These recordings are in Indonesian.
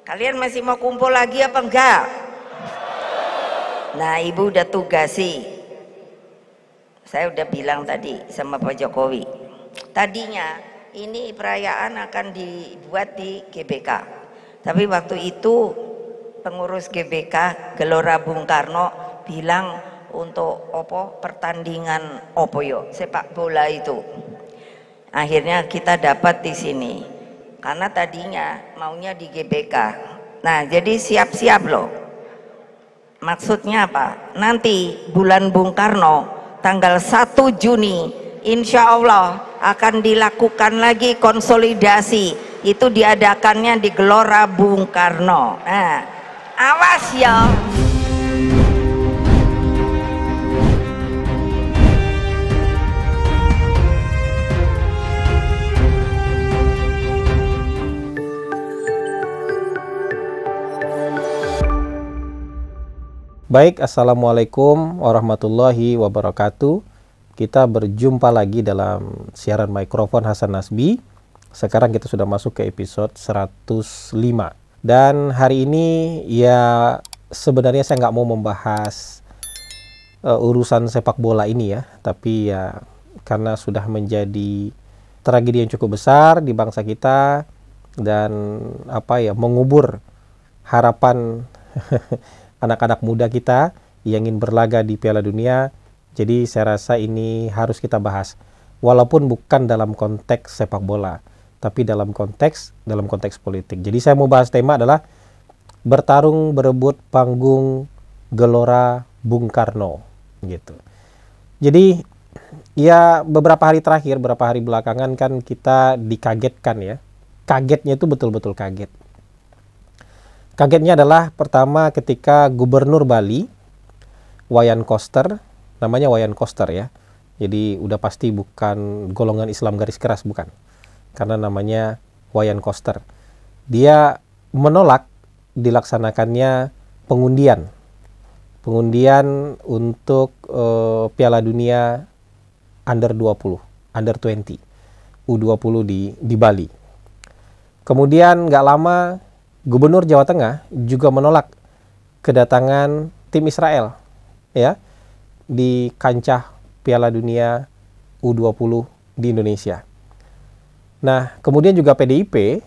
Kalian masih mau kumpul lagi apa enggak? Nah, Ibu udah tugasi. Saya udah bilang tadi sama Pak Jokowi. Tadinya ini perayaan akan dibuat di GBK. Tapi waktu itu pengurus GBK Gelora Bung Karno bilang untuk pertandingan sepak bola itu. Akhirnya kita dapat di sini. Karena tadinya maunya di GBK. Nah, jadi siap-siap loh. Maksudnya apa? Nanti bulan Bung Karno tanggal 1 Juni insya Allah akan dilakukan lagi konsolidasi. Itu diadakannya di Gelora Bung Karno. Nah, awas ya. Baik, Assalamualaikum warahmatullahi wabarakatuh. Kita berjumpa lagi dalam siaran mikrofon Hasan Nasbi. Sekarang kita sudah masuk ke episode 105. Dan hari ini ya sebenarnya saya nggak mau membahas urusan sepak bola ini ya. Tapi ya karena sudah menjadi tragedi yang cukup besar di bangsa kita. Dan mengubur harapan anak-anak muda kita yang ingin berlaga di Piala Dunia. Jadi saya rasa ini harus kita bahas. Walaupun bukan dalam konteks sepak bola, tapi dalam konteks politik. Jadi saya mau bahas tema adalah bertarung berebut panggung Gelora Bung Karno gitu. Jadi ya beberapa hari belakangan kan kita dikagetkan ya. Kagetnya itu betul-betul kaget. Kagetnya adalah pertama ketika Gubernur Bali, Wayan Koster, namanya Wayan Koster ya. Jadi udah pasti bukan golongan Islam garis keras, bukan. Karena namanya Wayan Koster. Dia menolak dilaksanakannya pengundian untuk Piala Dunia Under 20, Under 20, U20 di Bali. Kemudian nggak lama Gubernur Jawa Tengah juga menolak kedatangan tim Israel ya di kancah Piala Dunia U20 di Indonesia. Nah, kemudian juga PDIP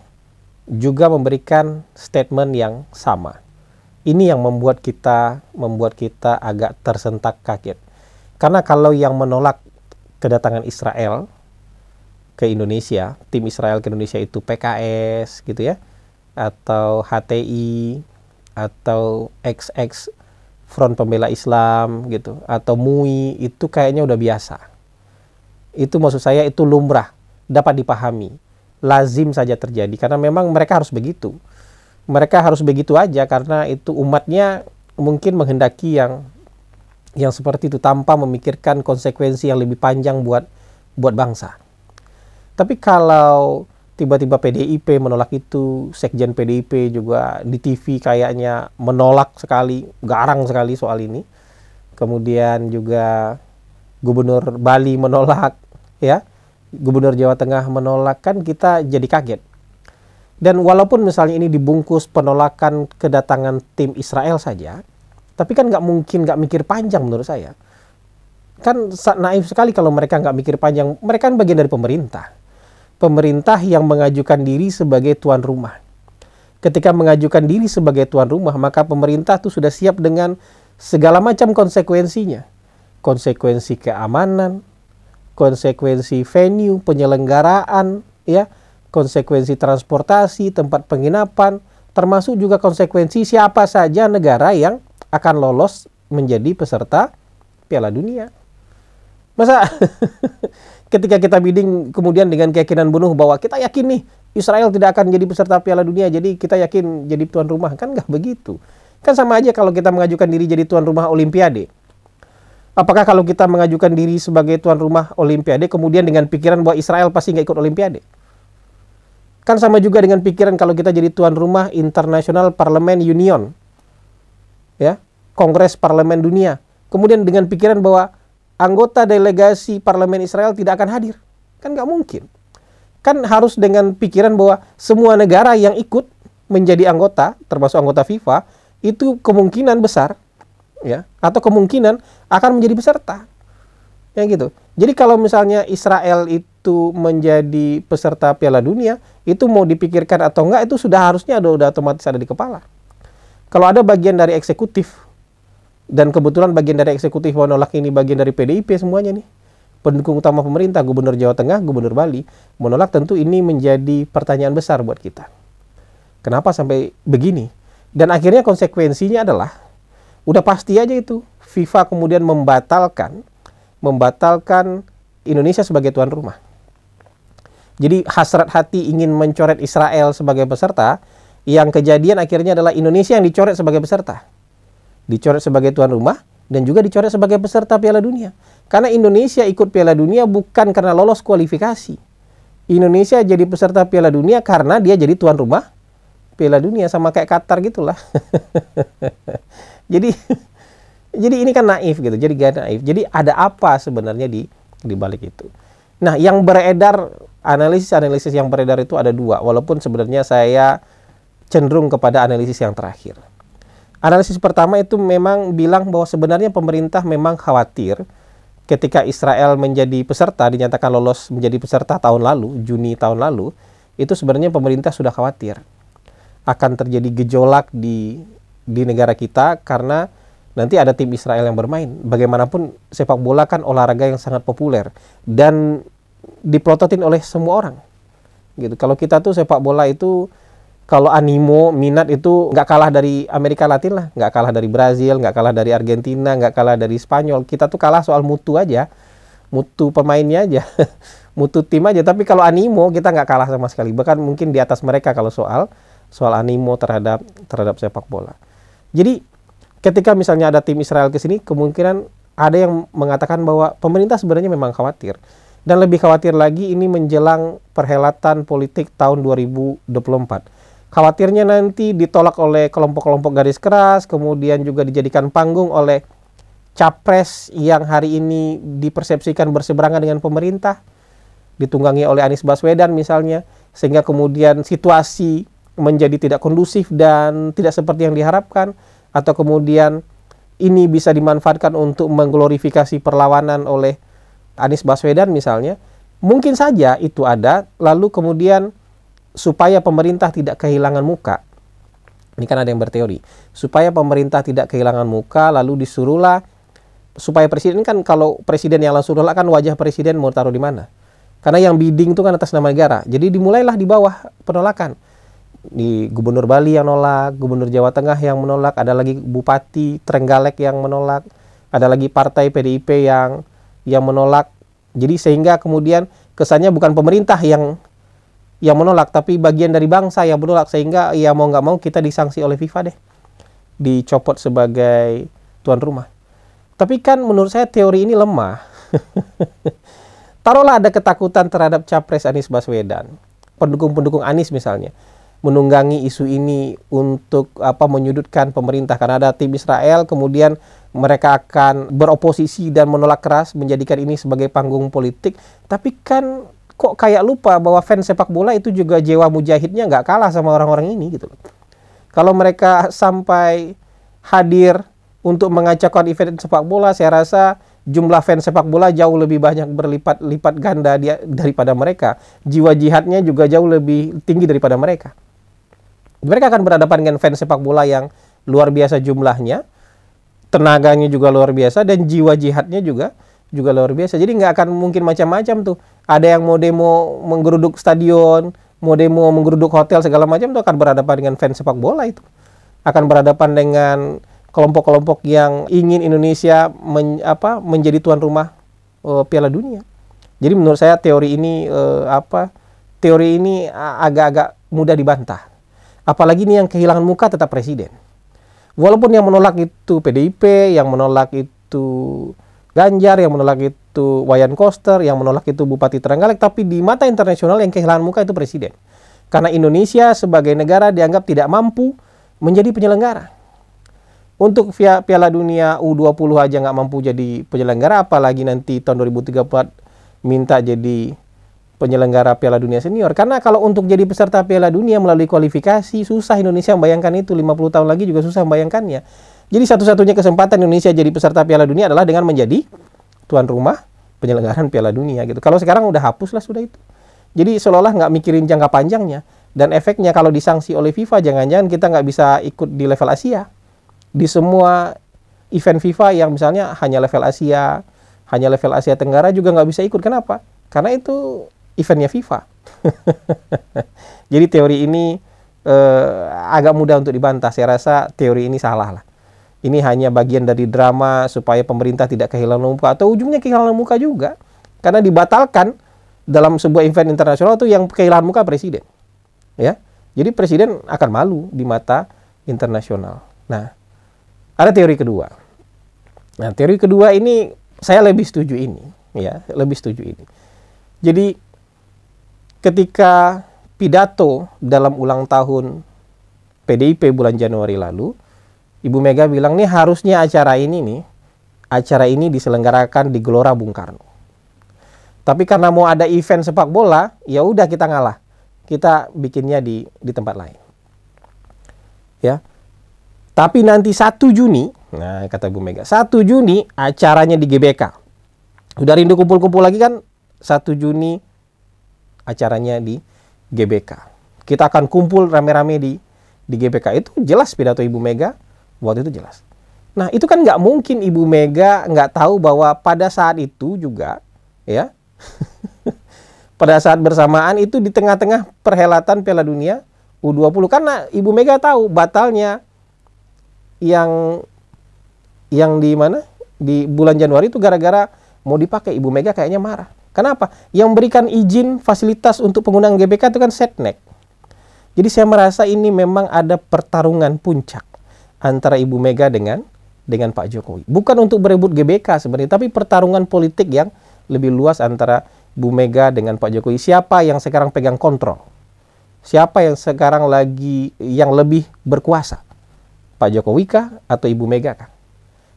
juga memberikan statement yang sama. Ini yang membuat kita agak tersentak kaget. Karena kalau yang menolak kedatangan Israel ke Indonesia, tim Israel ke Indonesia itu PKS gitu ya, atau HTI, atau XX Front Pembela Islam gitu, atau MUI, itu kayaknya udah biasa. Itu maksud saya itu lumrah, dapat dipahami, lazim saja terjadi, karena memang mereka harus begitu. Mereka harus begitu aja karena itu umatnya mungkin menghendaki yang seperti itu tanpa memikirkan konsekuensi yang lebih panjang buat bangsa. Tapi kalau tiba-tiba PDIP menolak itu, Sekjen PDIP juga di TV kayaknya menolak sekali, garang sekali soal ini. Kemudian juga Gubernur Bali menolak, ya, Gubernur Jawa Tengah menolak, kan kita jadi kaget. Dan walaupun misalnya ini dibungkus penolakan kedatangan tim Israel saja, tapi kan nggak mikir panjang menurut saya. Kan naif sekali kalau mereka nggak mikir panjang. Mereka kan bagian dari pemerintah. Pemerintah yang mengajukan diri sebagai tuan rumah. Ketika mengajukan diri sebagai tuan rumah, maka pemerintah itu sudah siap dengan segala macam konsekuensinya. Konsekuensi keamanan, konsekuensi venue, penyelenggaraan, ya, konsekuensi transportasi, tempat penginapan, termasuk juga konsekuensi siapa saja negara yang akan lolos menjadi peserta Piala Dunia. Masa ketika kita bidding kemudian dengan keyakinan penuh bahwa kita yakin nih Israel tidak akan jadi peserta Piala Dunia, jadi kita yakin jadi tuan rumah, kan nggak begitu. Kan sama aja kalau kita mengajukan diri jadi tuan rumah Olimpiade. Apakah kalau kita mengajukan diri sebagai tuan rumah Olimpiade kemudian dengan pikiran bahwa Israel pasti nggak ikut Olimpiade? Kan sama juga dengan pikiran kalau kita jadi tuan rumah International Parliament Union, ya, Kongres Parlemen Dunia. Kemudian dengan pikiran bahwa anggota delegasi parlemen Israel tidak akan hadir. Kan nggak mungkin. Kan harus dengan pikiran bahwa semua negara yang ikut menjadi anggota, termasuk anggota FIFA, itu kemungkinan besar, ya, atau kemungkinan akan menjadi peserta. Ya gitu. Jadi kalau misalnya Israel itu menjadi peserta Piala Dunia, itu mau dipikirkan atau enggak, itu sudah harusnya udah otomatis ada di kepala. Kalau ada bagian dari eksekutif, dan kebetulan bagian dari eksekutif menolak, ini bagian dari PDIP semuanya nih, pendukung utama pemerintah, Gubernur Jawa Tengah, Gubernur Bali, menolak, tentu ini menjadi pertanyaan besar buat kita. Kenapa sampai begini? Dan akhirnya konsekuensinya adalah, udah pasti aja itu, FIFA kemudian membatalkan Indonesia sebagai tuan rumah. Jadi hasrat hati ingin mencoret Israel sebagai peserta, yang kejadian akhirnya adalah Indonesia yang dicoret sebagai peserta. Dicoret sebagai tuan rumah, dan juga dicoret sebagai peserta Piala Dunia. Karena Indonesia ikut Piala Dunia bukan karena lolos kualifikasi. Indonesia jadi peserta Piala Dunia karena dia jadi tuan rumah Piala Dunia, sama kayak Qatar gitulah. Jadi ini kan naif gitu. Jadi gak naif. Jadi ada apa sebenarnya di balik itu. Nah, yang beredar, analisis yang beredar itu ada dua. Walaupun sebenarnya saya cenderung kepada analisis yang terakhir. Analisis pertama itu memang bilang bahwa sebenarnya pemerintah memang khawatir ketika Israel menjadi peserta, dinyatakan lolos menjadi peserta tahun lalu, Juni tahun lalu, itu sebenarnya pemerintah sudah khawatir akan terjadi gejolak di negara kita karena nanti ada tim Israel yang bermain. Bagaimanapun sepak bola kan olahraga yang sangat populer dan diplototin oleh semua orang. Gitu. Kalau kita tuh sepak bola itu, kalau animo, minat itu nggak kalah dari Amerika Latin lah, nggak kalah dari Brazil, nggak kalah dari Argentina, nggak kalah dari Spanyol. Kita tuh kalah soal mutu aja, mutu pemainnya aja, mutu tim aja. Tapi kalau animo kita nggak kalah sama sekali, bahkan mungkin di atas mereka kalau soal animo terhadap sepak bola. Jadi ketika misalnya ada tim Israel ke sini, kemungkinan ada yang mengatakan bahwa pemerintah sebenarnya memang khawatir. Dan lebih khawatir lagi ini menjelang perhelatan politik tahun 2024. Khawatirnya nanti ditolak oleh kelompok-kelompok garis keras, kemudian juga dijadikan panggung oleh capres yang hari ini dipersepsikan berseberangan dengan pemerintah, ditunggangi oleh Anies Baswedan misalnya, sehingga kemudian situasi menjadi tidak kondusif dan tidak seperti yang diharapkan, atau kemudian ini bisa dimanfaatkan untuk mengglorifikasi perlawanan oleh Anies Baswedan misalnya. Mungkin saja itu ada, lalu kemudian supaya pemerintah tidak kehilangan muka, ini kan ada yang berteori, supaya pemerintah tidak kehilangan muka, lalu disuruhlah, supaya presiden kan, kalau presiden yang langsung nolak kan wajah presiden mau taruh di mana? Karena yang bidding itu kan atas nama negara, jadi dimulailah di bawah penolakan. Di Gubernur Bali yang nolak, Gubernur Jawa Tengah yang menolak, ada lagi Bupati Trenggalek yang menolak, ada lagi partai PDIP yang menolak. Jadi sehingga kemudian kesannya bukan pemerintah yang menolak, tapi bagian dari bangsa yang menolak, sehingga ya mau nggak mau kita disanksi oleh FIFA deh, dicopot sebagai tuan rumah. Tapi kan menurut saya teori ini lemah. Taruhlah ada ketakutan terhadap capres Anies Baswedan, pendukung-pendukung Anies misalnya, menunggangi isu ini untuk menyudutkan pemerintah karena ada tim Israel, kemudian mereka akan beroposisi dan menolak keras, menjadikan ini sebagai panggung politik. Tapi kan kok kayak lupa bahwa fans sepak bola itu juga jiwa mujahidnya nggak kalah sama orang-orang ini gitu loh. Kalau mereka sampai hadir untuk mengacaukan event sepak bola, saya rasa jumlah fans sepak bola jauh lebih banyak, berlipat-lipat ganda daripada mereka. Jiwa jihadnya juga jauh lebih tinggi daripada mereka. Mereka akan berhadapan dengan fans sepak bola yang luar biasa jumlahnya, tenaganya juga luar biasa, dan jiwa jihadnya juga luar biasa. Jadi nggak akan mungkin macam-macam tuh. Ada yang mau demo menggeruduk stadion, mau demo menggeruduk hotel segala macam, tuh akan berhadapan dengan fans sepak bola itu. Akan berhadapan dengan kelompok-kelompok yang ingin Indonesia menjadi tuan rumah Piala Dunia. Jadi menurut saya teori ini agak-agak mudah dibantah. Apalagi ini yang kehilangan muka tetap presiden. Walaupun yang menolak itu PDIP, yang menolak itu Ganjar, yang menolak itu Wayan Koster, yang menolak itu Bupati Trenggalek, tapi di mata internasional yang kehilangan muka itu presiden. Karena Indonesia sebagai negara dianggap tidak mampu menjadi penyelenggara. Untuk Piala Dunia U20 aja nggak mampu jadi penyelenggara, apalagi nanti tahun 2034 minta jadi penyelenggara Piala Dunia Senior. Karena kalau untuk jadi peserta Piala Dunia melalui kualifikasi, susah Indonesia membayangkan itu. 50 tahun lagi juga susah membayangkannya. Jadi satu-satunya kesempatan Indonesia jadi peserta Piala Dunia adalah dengan menjadi tuan rumah penyelenggaraan Piala Dunia gitu. Kalau sekarang udah hapus lah sudah itu. Jadi seolah-olah nggak mikirin jangka panjangnya. Dan efeknya kalau disanksi oleh FIFA, jangan-jangan kita nggak bisa ikut di level Asia. Di semua event FIFA yang misalnya hanya level Asia, hanya level Asia Tenggara juga nggak bisa ikut. Kenapa? Karena itu eventnya FIFA. Jadi teori ini agak mudah untuk dibantah. Saya rasa teori ini salah lah. Ini hanya bagian dari drama supaya pemerintah tidak kehilangan muka, atau ujungnya kehilangan muka juga. Karena dibatalkan dalam sebuah event internasional itu yang kehilangan muka presiden. Ya. Jadi presiden akan malu di mata internasional. Nah, ada teori kedua. Nah, teori kedua ini saya lebih setuju ini, ya, lebih setuju ini. Jadi ketika pidato dalam ulang tahun PDIP bulan Januari lalu, Ibu Mega bilang nih harusnya acara ini diselenggarakan di Gelora Bung Karno. Tapi karena mau ada event sepak bola, ya udah kita ngalah. Kita bikinnya di tempat lain. Ya. Tapi nanti 1 Juni, nah kata Ibu Mega, 1 Juni acaranya di GBK. Udah rindu kumpul-kumpul lagi kan? 1 Juni acaranya di GBK. Kita akan kumpul rame-rame di GBK. Itu jelas pidato Ibu Mega waktu itu jelas. Nah itu kan nggak mungkin Ibu Mega nggak tahu bahwa pada saat itu juga, ya, pada saat bersamaan itu di tengah-tengah perhelatan Piala Dunia U20. Karena Ibu Mega tahu batalnya yang di mana? Di bulan Januari itu gara-gara mau dipakai. Ibu Mega kayaknya marah. Kenapa? Yang memberikan izin fasilitas untuk penggunaan GBK itu kan Setnek. Jadi saya merasa ini memang ada pertarungan puncak antara Ibu Mega dengan Pak Jokowi. Bukan untuk berebut GBK sebenarnya, tapi pertarungan politik yang lebih luas antara Bu Mega dengan Pak Jokowi. Siapa yang sekarang pegang kontrol? Siapa yang sekarang yang lebih berkuasa? Pak Jokowi kah atau Ibu Mega kah?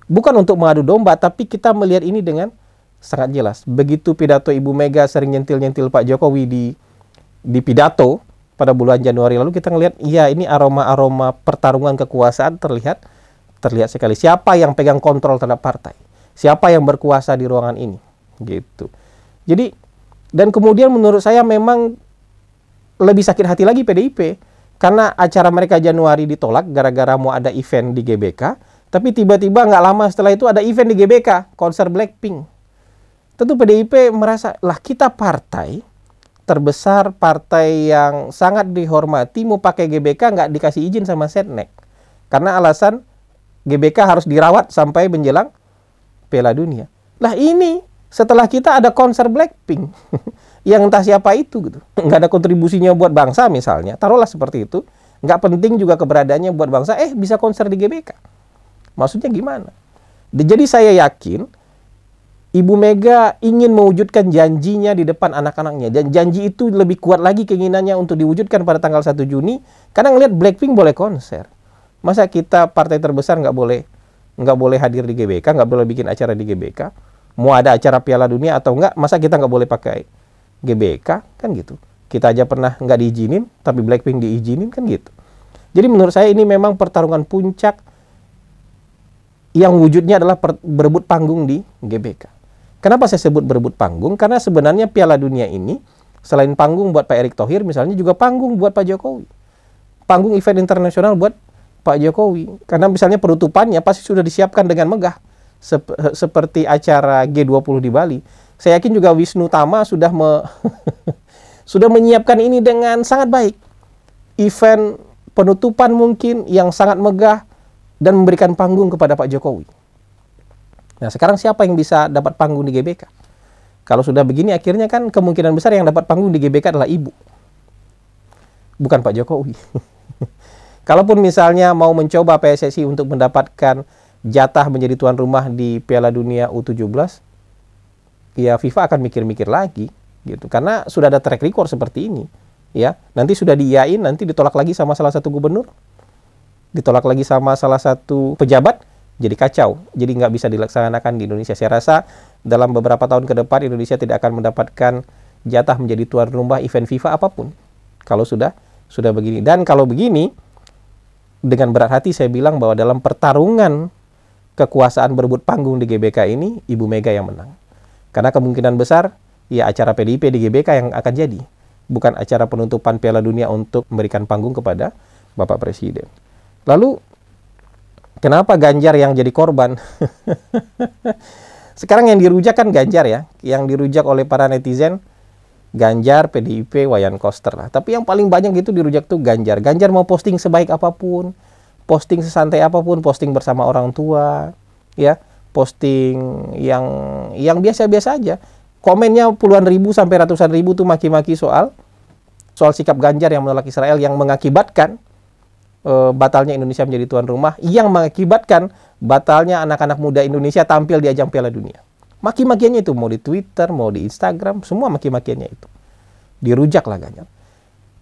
Bukan untuk mengadu domba, tapi kita melihat ini dengan sangat jelas. Begitu pidato Ibu Mega sering nyentil-nyentil Pak Jokowi di pidato pada bulan Januari lalu, kita ngelihat iya ini aroma-aroma pertarungan kekuasaan terlihat sekali. Siapa yang pegang kontrol terhadap partai? Siapa yang berkuasa di ruangan ini? Gitu. Jadi, dan kemudian menurut saya memang lebih sakit hati lagi PDIP. Karena acara mereka Januari ditolak gara-gara mau ada event di GBK. Tapi tiba-tiba nggak lama setelah itu ada event di GBK, konser Blackpink. Tentu PDIP merasa, lah kita partai terbesar, partai yang sangat dihormati, mau pakai GBK nggak dikasih izin sama Setnek. Karena alasan GBK harus dirawat sampai menjelang Piala Dunia. Lah ini setelah kita ada konser Blackpink yang entah siapa itu gitu, nggak ada kontribusinya buat bangsa misalnya, taruhlah seperti itu, nggak penting juga keberadaannya buat bangsa, bisa konser di GBK. Maksudnya gimana? Jadi saya yakin Ibu Mega ingin mewujudkan janjinya di depan anak-anaknya, dan janji itu lebih kuat lagi keinginannya untuk diwujudkan pada tanggal 1 Juni karena ngelihat Blackpink boleh konser. Masa kita partai terbesar nggak boleh hadir di GBK, nggak boleh bikin acara di GBK? Mau ada acara Piala Dunia atau enggak, masa kita nggak boleh pakai GBK? Kan gitu. Kita aja pernah nggak diizinin, tapi Blackpink diizinin, kan gitu. Jadi menurut saya ini memang pertarungan puncak yang wujudnya adalah berebut panggung di GBK. Kenapa saya sebut berebut panggung? Karena sebenarnya Piala Dunia ini selain panggung buat Pak Erick Thohir misalnya, juga panggung buat Pak Jokowi. Panggung event internasional buat Pak Jokowi. Karena misalnya penutupannya pasti sudah disiapkan dengan megah. Seperti acara G20 di Bali. Saya yakin juga Wisnu Tama sudah sudah menyiapkan ini dengan sangat baik. Event penutupan mungkin yang sangat megah dan memberikan panggung kepada Pak Jokowi. Nah, sekarang siapa yang bisa dapat panggung di GBK? Kalau sudah begini, akhirnya kan kemungkinan besar yang dapat panggung di GBK adalah Ibu. Bukan Pak Jokowi. Kalaupun misalnya mau mencoba PSSI untuk mendapatkan jatah menjadi tuan rumah di Piala Dunia U17, ya FIFA akan mikir-mikir lagi gitu. Karena sudah ada track record seperti ini. Ya, nanti sudah diiyain, nanti ditolak lagi sama salah satu gubernur, ditolak lagi sama salah satu pejabat, jadi kacau. Jadi nggak bisa dilaksanakan di Indonesia. Saya rasa dalam beberapa tahun ke depan Indonesia tidak akan mendapatkan jatah menjadi tuan rumah event FIFA apapun. Kalau sudah begini. Dan kalau begini, dengan berat hati saya bilang bahwa dalam pertarungan kekuasaan berebut panggung di GBK ini, Ibu Mega yang menang. Karena kemungkinan besar, ya acara PDIP di GBK yang akan jadi. Bukan acara penutupan Piala Dunia untuk memberikan panggung kepada Bapak Presiden. Lalu, kenapa Ganjar yang jadi korban? Sekarang yang dirujak kan Ganjar ya. Yang dirujak oleh para netizen, Ganjar, PDIP, Wayan Koster lah. Tapi yang paling banyak gitu dirujak tuh Ganjar. Ganjar mau posting sebaik apapun, posting sesantai apapun, posting bersama orang tua, ya, posting yang biasa-biasa aja. Komennya puluhan ribu sampai ratusan ribu tuh maki-maki soal sikap Ganjar yang menolak Israel, yang mengakibatkan batalnya Indonesia menjadi tuan rumah, yang mengakibatkan batalnya anak-anak muda Indonesia tampil di ajang Piala Dunia. Maki-makiannya itu mau di Twitter, mau di Instagram, semua maki-makiannya itu. Dirujak lah Ganjar.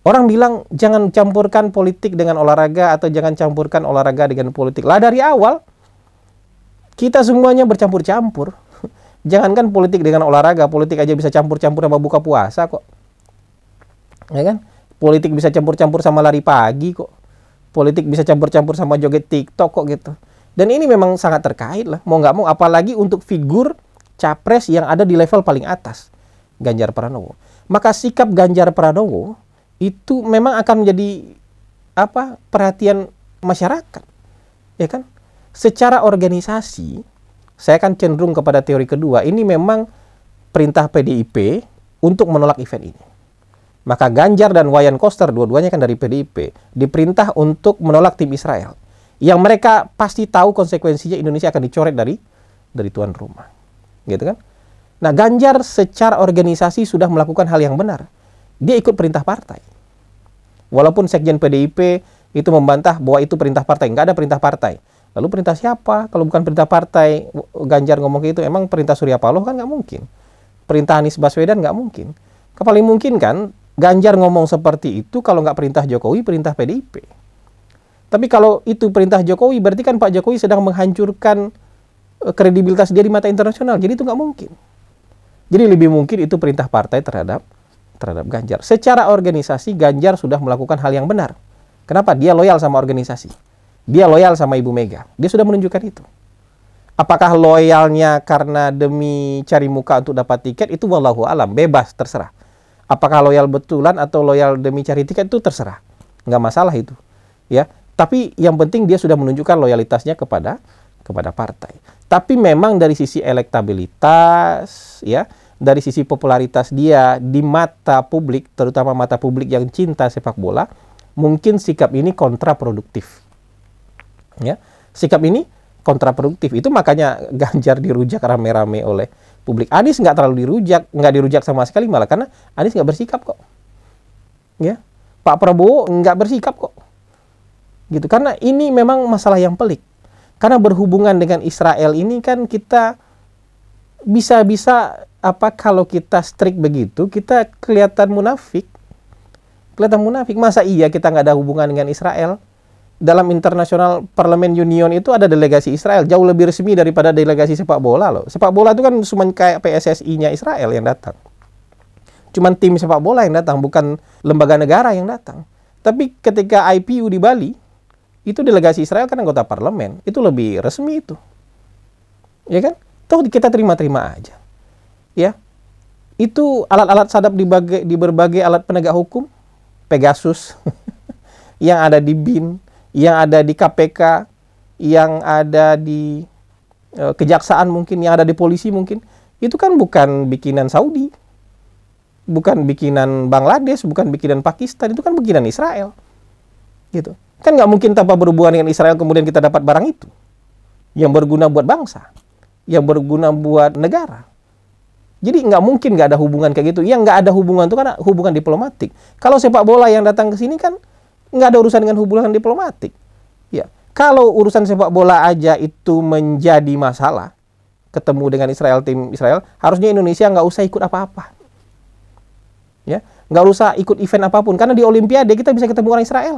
Orang bilang jangan campurkan politik dengan olahraga atau jangan campurkan olahraga dengan politik. Lah dari awal kita semuanya bercampur-campur. Jangankan politik dengan olahraga, politik aja bisa campur-campur sama buka puasa kok. Ya kan? Politik bisa campur-campur sama lari pagi kok. Politik bisa campur-campur sama joget TikTok kok gitu. Dan ini memang sangat terkait lah. Mau nggak mau, apalagi untuk figur capres yang ada di level paling atas, Ganjar Pranowo. Maka sikap Ganjar Pranowo itu memang akan menjadi perhatian masyarakat, ya kan? Secara organisasi, saya akan cenderung kepada teori kedua. Ini memang perintah PDIP untuk menolak event ini. Maka Ganjar dan Wayan Koster, dua-duanya kan dari PDIP, diperintah untuk menolak tim Israel. Yang mereka pasti tahu konsekuensinya Indonesia akan dicoret dari tuan rumah. Gitu kan? Nah, Ganjar secara organisasi sudah melakukan hal yang benar. Dia ikut perintah partai. Walaupun Sekjen PDIP itu membantah bahwa itu perintah partai. Nggak ada perintah partai. Lalu perintah siapa? Kalau bukan perintah partai, Ganjar ngomong kayak itu, emang perintah Surya Paloh kan nggak mungkin. Perintah Anies Baswedan nggak mungkin. Paling mungkin kan Ganjar ngomong seperti itu kalau nggak perintah Jokowi, perintah PDIP. Tapi kalau itu perintah Jokowi, berarti kan Pak Jokowi sedang menghancurkan kredibilitas dia di mata internasional. Jadi itu nggak mungkin. Jadi lebih mungkin itu perintah partai terhadap Ganjar. Secara organisasi, Ganjar sudah melakukan hal yang benar. Kenapa? Dia loyal sama organisasi. Dia loyal sama Ibu Mega. Dia sudah menunjukkan itu. Apakah loyalnya karena demi cari muka untuk dapat tiket? Itu wallahu alam, bebas, terserah. Apakah loyal betulan atau loyal demi cari tiket? Itu terserah. Nggak masalah itu. Ya. Tapi yang penting dia sudah menunjukkan loyalitasnya kepada partai. Tapi memang dari sisi elektabilitas, ya, dari sisi popularitas dia di mata publik, terutama mata publik yang cinta sepak bola, mungkin sikap ini kontraproduktif. Ya, sikap ini kontraproduktif. Itu makanya Ganjar dirujak rame-rame oleh publik. Anies nggak terlalu nggak dirujak sama sekali, malah karena Anies nggak bersikap kok. Ya, Pak Prabowo nggak bersikap kok. Gitu, karena ini memang masalah yang pelik. Karena berhubungan dengan Israel ini kan kita bisa kalau kita strict begitu, kita kelihatan munafik. Kelihatan munafik. Masa iya kita nggak ada hubungan dengan Israel? Dalam International Parliament Union itu ada delegasi Israel, jauh lebih resmi daripada delegasi sepak bola loh. Sepak bola itu kan cuma kayak PSSI-nya Israel yang datang. Cuman tim sepak bola yang datang, bukan lembaga negara yang datang. Tapi ketika IPU di Bali, itu delegasi Israel kan anggota parlemen, itu lebih resmi itu. Ya kan? Toh kita terima-terima aja. Ya. Itu alat-alat sadap di berbagai alat penegak hukum, Pegasus, yang ada di BIN, yang ada di KPK, yang ada di kejaksaan mungkin, yang ada di polisi mungkin, itu kan bukan bikinan Saudi, bukan bikinan Bangladesh, bukan bikinan Pakistan, itu kan bikinan Israel. Gitu. Kan nggak mungkin tanpa berhubungan dengan Israel kemudian kita dapat barang itu yang berguna buat bangsa, yang berguna buat negara. Jadi nggak mungkin nggak ada hubungan kayak gitu. Yang nggak ada hubungan itu kan hubungan diplomatik. Kalau sepak bola yang datang ke sini kan nggak ada urusan dengan hubungan diplomatik. Ya, kalau urusan sepak bola aja itu menjadi masalah, ketemu dengan Israel, tim Israel, harusnya Indonesia nggak usah ikut apa-apa. Ya, nggak usah ikut event apapun, karena di Olimpiade kita bisa ketemu orang Israel.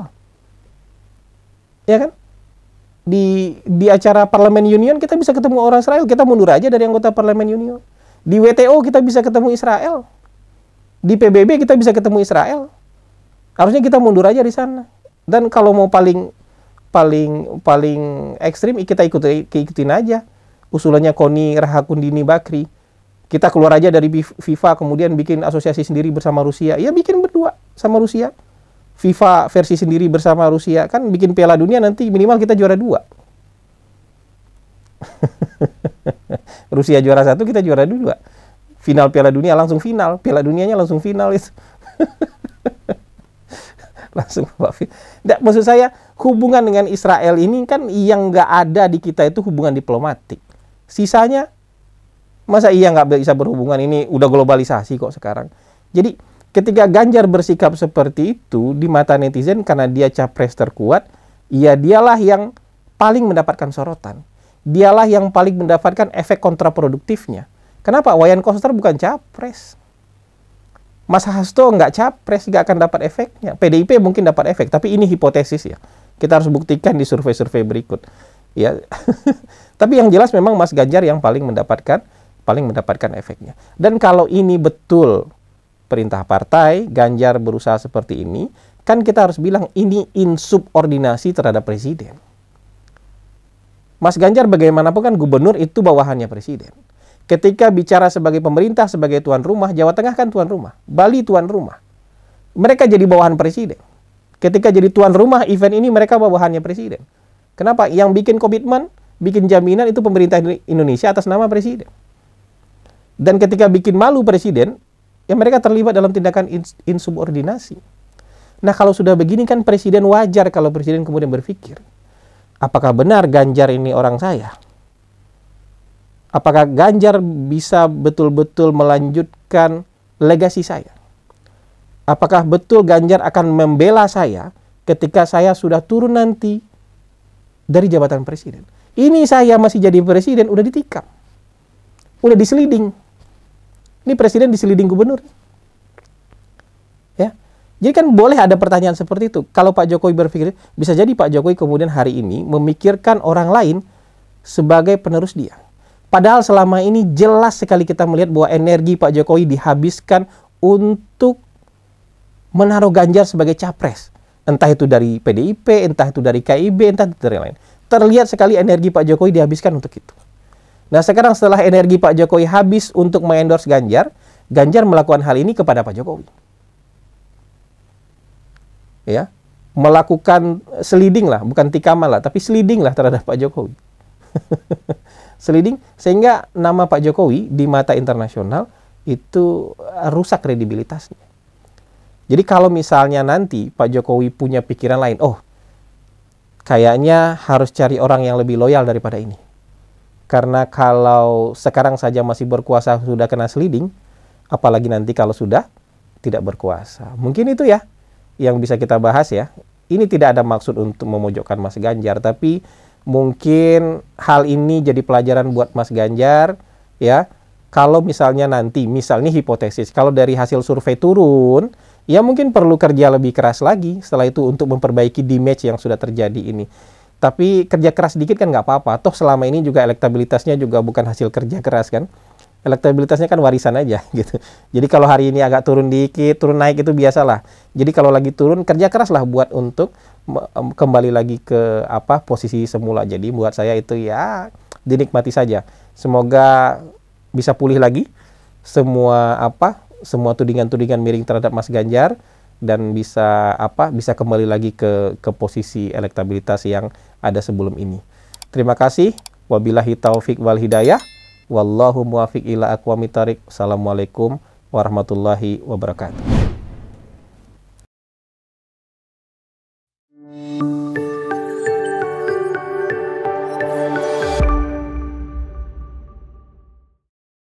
Ya kan? Di acara Parlemen Union kita bisa ketemu orang Israel, kita mundur aja dari anggota Parlemen Union. Di WTO kita bisa ketemu Israel. Di PBB kita bisa ketemu Israel. Harusnya kita mundur aja di sana. Dan kalau mau paling ekstrim, kita ikutin aja usulannya Koni Rahakundini Bakri. Kita keluar aja dari FIFA, kemudian bikin asosiasi sendiri bersama Rusia. Ya bikin berdua sama Rusia. FIFA versi sendiri bersama Rusia. Kan bikin Piala Dunia nanti minimal kita juara 2. Rusia juara 1, kita juara 2. Final Piala Dunia langsung final. Piala Dunianya langsung final itu. Langsung maksud saya, hubungan dengan Israel ini kan yang nggak ada di kita itu hubungan diplomatik. Sisanya, masa iya nggak bisa berhubungan? Ini udah globalisasi kok sekarang. Jadi ketika Ganjar bersikap seperti itu di mata netizen karena dia capres terkuat, ya dialah yang paling mendapatkan sorotan. Dialah yang paling mendapatkan efek kontraproduktifnya. Kenapa? Wayan Koster bukan capres. Mas Hasto nggak capres, nggak akan dapat efeknya. PDIP mungkin dapat efek, tapi ini hipotesis ya. Kita harus buktikan di survei-survei berikut. Ya, tapi yang jelas memang Mas Ganjar yang paling mendapatkan efeknya. Dan kalau ini betul perintah partai, Ganjar berusaha seperti ini, kan kita harus bilang ini insubordinasi terhadap presiden. Mas Ganjar bagaimanapun kan gubernur itu bawahannya presiden. Ketika bicara sebagai pemerintah, sebagai tuan rumah, Jawa Tengah kan tuan rumah, Bali tuan rumah. Mereka jadi bawahan presiden. Ketika jadi tuan rumah event ini, mereka bawahannya presiden. Kenapa? Yang bikin komitmen, bikin jaminan itu pemerintah Indonesia atas nama presiden. Dan ketika bikin malu presiden, ya mereka terlibat dalam tindakan insubordinasi. Nah, kalau sudah begini kan presiden wajar kalau presiden kemudian berpikir, apakah benar Ganjar ini orang saya? Apakah Ganjar bisa betul-betul melanjutkan legasi saya? Apakah betul Ganjar akan membela saya ketika saya sudah turun nanti dari jabatan presiden? Ini saya masih jadi presiden, udah ditikam. Udah diseliding. Ini presiden diseliding gubernur. Ya. Jadi kan boleh ada pertanyaan seperti itu. Kalau Pak Jokowi berpikir, bisa jadi Pak Jokowi kemudian hari ini memikirkan orang lain sebagai penerus dia. Padahal selama ini jelas sekali kita melihat bahwa energi Pak Jokowi dihabiskan untuk menaruh Ganjar sebagai capres. Entah itu dari PDIP, entah itu dari KIB, entah itu dari lain. Terlihat sekali energi Pak Jokowi dihabiskan untuk itu. Nah sekarang setelah energi Pak Jokowi habis untuk mengendorse Ganjar, Ganjar melakukan hal ini kepada Pak Jokowi. Ya, melakukan sliding lah, bukan tikam lah, tapi sliding lah terhadap Pak Jokowi. Sliding, sehingga nama Pak Jokowi di mata internasional itu rusak kredibilitasnya. Jadi kalau misalnya nanti Pak Jokowi punya pikiran lain, oh kayaknya harus cari orang yang lebih loyal daripada ini. Karena kalau sekarang saja masih berkuasa sudah kena sliding, apalagi nanti kalau sudah tidak berkuasa. Mungkin itu ya yang bisa kita bahas ya. Ini tidak ada maksud untuk memojokkan Mas Ganjar, tapi mungkin hal ini jadi pelajaran buat Mas Ganjar ya. Kalau misalnya nanti, misalnya hipotesis, kalau dari hasil survei turun, ya mungkin perlu kerja lebih keras lagi setelah itu untuk memperbaiki damage yang sudah terjadi ini. Tapi kerja keras dikit kan nggak apa-apa. Toh selama ini juga elektabilitasnya juga bukan hasil kerja keras kan. Elektabilitasnya kan warisan aja gitu. Jadi kalau hari ini agak turun dikit, turun naik itu biasalah. Jadi kalau lagi turun, kerja keras lah buat untuk kembali lagi ke posisi semula. Jadi buat saya itu ya dinikmati saja. Semoga bisa pulih lagi semua tudingan-tudingan miring terhadap Mas Ganjar dan bisa kembali lagi ke posisi elektabilitas yang ada sebelum ini. Terima kasih. Wabillahi taufik wal hidayah. Wallahu muwafiq ila aqwamit thariq. Assalamualaikum warahmatullahi wabarakatuh.